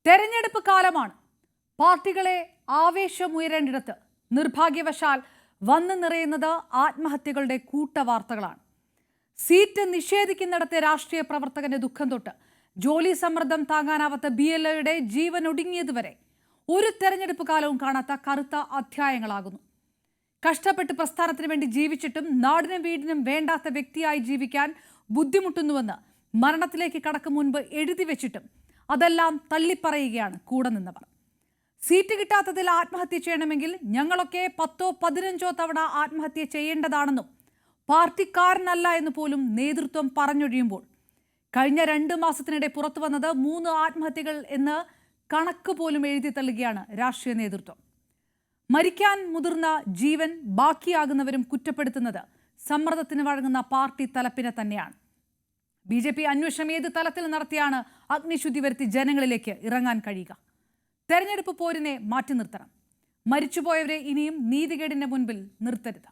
തെരഞ്ഞെടുപ്പ് കാലമാണ്. പാർട്ടികളെ ആവേശമുയരേണ്ടിടത്ത് നിർഭാഗ്യവശാൽ വന്നു നിറയുന്നത് ആത്മഹത്യകളുടെ കൂട്ടവാർത്തകളാണ്. സീറ്റ് നിഷേധിക്കുന്നിടത്തെ രാഷ്ട്രീയ പ്രവർത്തകന്റെ ദുഃഖം തൊട്ട് ജോലി സമ്മർദ്ദം താങ്ങാനാവാത്ത BLOയുടെ ജീവൻ ഒടുങ്ങിയതുവരെ ഒരു തെരഞ്ഞെടുപ്പ് കാലവും കാണാത്ത കറുത്ത അധ്യായങ്ങളാകുന്നു. കഷ്ടപ്പെട്ട് പ്രസ്ഥാനത്തിന് വേണ്ടി ജീവിച്ചിട്ടും നാടിനും വീടിനും വേണ്ടാത്ത വ്യക്തിയായി ജീവിക്കാൻ ബുദ്ധിമുട്ടുന്നുവെന്ന് മരണത്തിലേക്ക് കടക്കും മുൻപ് എഴുതി വെച്ചിട്ടും അതെല്ലാം തള്ളിപ്പറയുകയാണ് കൂടെ നിന്നവർ. സീറ്റ് കിട്ടാത്തതിൽ ആത്മഹത്യ ചെയ്യണമെങ്കിൽ ഞങ്ങളൊക്കെ 10ഓ 15ഓ തവണ ആത്മഹത്യ ചെയ്യേണ്ടതാണെന്നും പാർട്ടിക്കാരനല്ല എന്ന് പോലും നേതൃത്വം പറഞ്ഞൊഴിയുമ്പോൾ കഴിഞ്ഞ 2 മാസത്തിനിടെ പുറത്തു വന്നത് 3 ആത്മഹത്യകൾ എന്ന് കണക്ക് പോലും എഴുതി തള്ളുകയാണ് രാഷ്ട്രീയ നേതൃത്വം. മരിക്കാൻ മുതിർന്ന ജീവൻ ബാക്കിയാകുന്നവരും കുറ്റപ്പെടുത്തുന്നത് സമ്മർദ്ദത്തിന് വഴങ്ങുന്ന പാർട്ടി തലപ്പിനെ തന്നെയാണ്. BJP അന്വേഷണം ഏത് തലത്തിൽ നടത്തിയാണ് അഗ്നിശുദ്ധി വരുത്തി ജനങ്ങളിലേക്ക് ഇറങ്ങാൻ കഴിയുക? തെരഞ്ഞെടുപ്പ് പോരിനെ മാറ്റി നിർത്തണം. മരിച്ചുപോയവരെ ഇനിയും നീതികേടിന്റെ മുൻപിൽ നിർത്തരുത്.